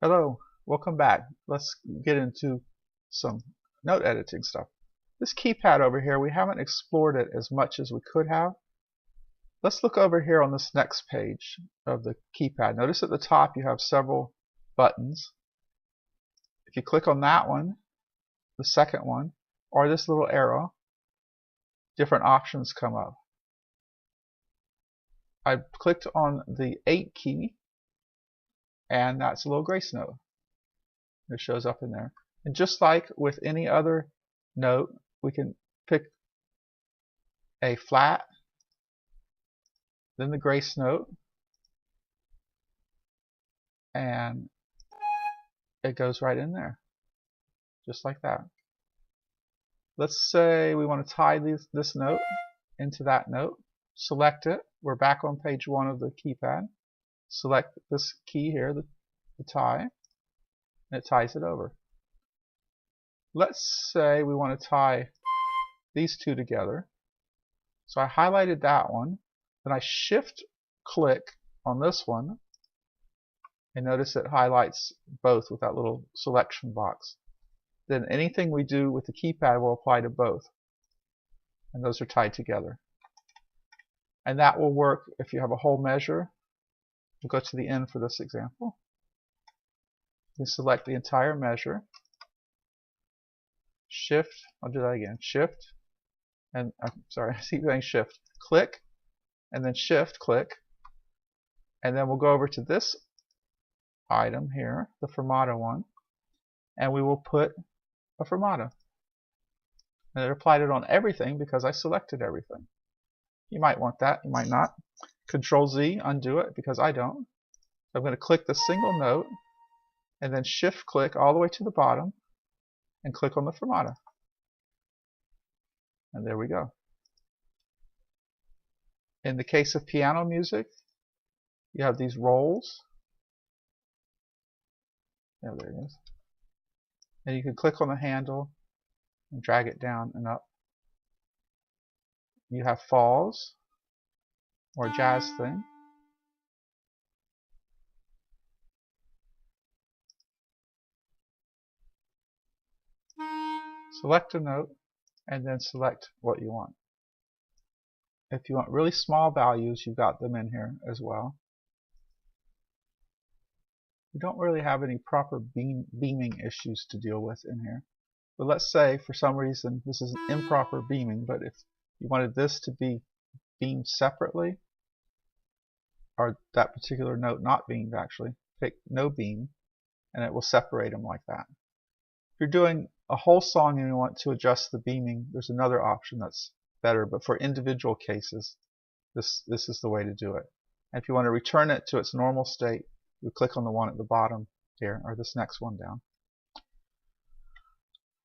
Hello, welcome back. Let's get into some note editing stuff. This keypad over here, we haven't explored it as much as we could have. Let's look over here on this next page of the keypad. Notice at the top you have several buttons. If you click on that one, the second one, or this little arrow, different options come up. I clicked on the 8 key, and that's a little grace note. It shows up in there. And just like with any other note, we can pick a flat, then the grace note, and it goes right in there, just like that. Let's say we want to tie this note into that note. Select it. We're back on page 1 of the keypad. Select this key here, the tie, and it ties it over. Let's say we want to tie these two together. So I highlighted that one, then I shift click on this one, and notice it highlights both with that little selection box. Then anything we do with the keypad will apply to both, and those are tied together. And that will work if you have a whole measure. We'll go to the end for this example. You select the entire measure, shift, I'll do that again, shift, and I'm sorry, I keep saying shift, click, and then shift, click, and then we'll go over to this item here, the fermata one, and we will put a fermata. And it applied it on everything because I selected everything. You might want that, you might not. Control Z, undo it, because I don't. So I'm going to click the single note, and then shift click all the way to the bottom, and click on the fermata. And there we go. In the case of piano music, you have these rolls. Yeah, there it is. And you can click on the handle and drag it down and up. You have falls, or jazz thing. Select a note, and then select what you want. If you want really small values, you've got them in here as well. We don't really have any proper beaming issues to deal with in here. But let's say for some reason this is an improper beaming, but if you wanted this to be beamed separately, or that particular note not beamed actually, pick no beam, and it will separate them like that. If you're doing a whole song and you want to adjust the beaming, there's another option that's better, but for individual cases, this is the way to do it. And if you want to return it to its normal state, you click on the one at the bottom here, or this next one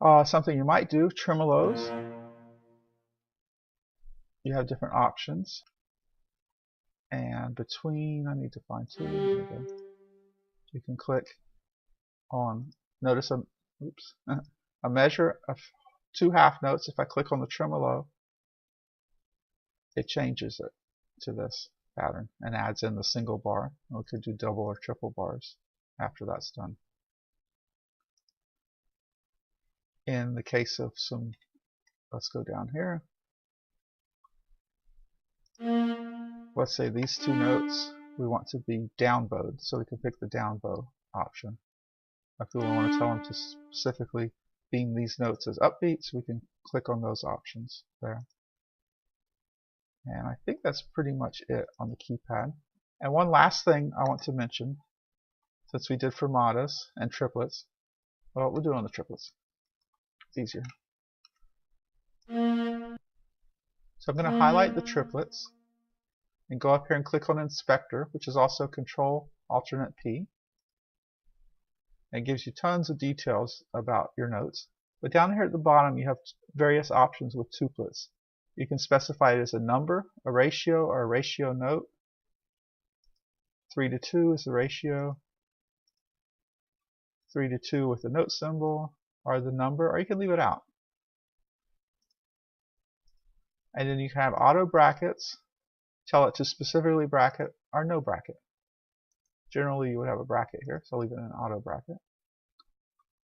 down. Something you might do, tremolos. You have different options. And between, I need to find two. You can click on, notice a measure of 2 half notes. If I click on the tremolo, it changes it to this pattern and adds in the single bar. We could do double or triple bars after that's done. In the case of some, let's go down here. Let's say these 2 notes we want to be downbowed, so we can pick the downbow option. If we want to tell them to specifically beam these notes as upbeats, we can click on those options there. And I think that's pretty much it on the keypad. And one last thing I want to mention, since we did fermatas and triplets, well, we'll do it on the triplets. It's easier. So I'm going to highlight the triplets and go up here and click on Inspector, which is also Control Alternate P. It gives you tons of details about your notes. But down here at the bottom you have various options with tuplets. You can specify it as a number, a ratio, or a ratio note. 3:2 is the ratio. 3:2 with the note symbol, or the number, or you can leave it out. And then you can have auto brackets, tell it to specifically bracket, or no bracket. Generally you would have a bracket here, so I'll leave it in an auto bracket.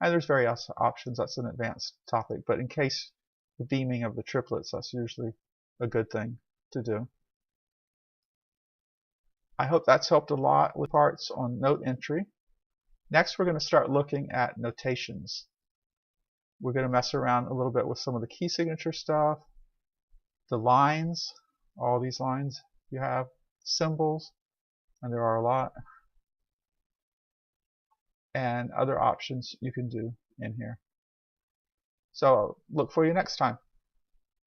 And there's various options. That's an advanced topic, but in case the beaming of the triplets, that's usually a good thing to do. I hope that's helped a lot with parts on note entry. Next, we're going to start looking at notations. We're going to mess around a little bit with some of the key signature stuff, the lines, all these lines you have, symbols, and there are a lot, and other options you can do in here. So look for you next time.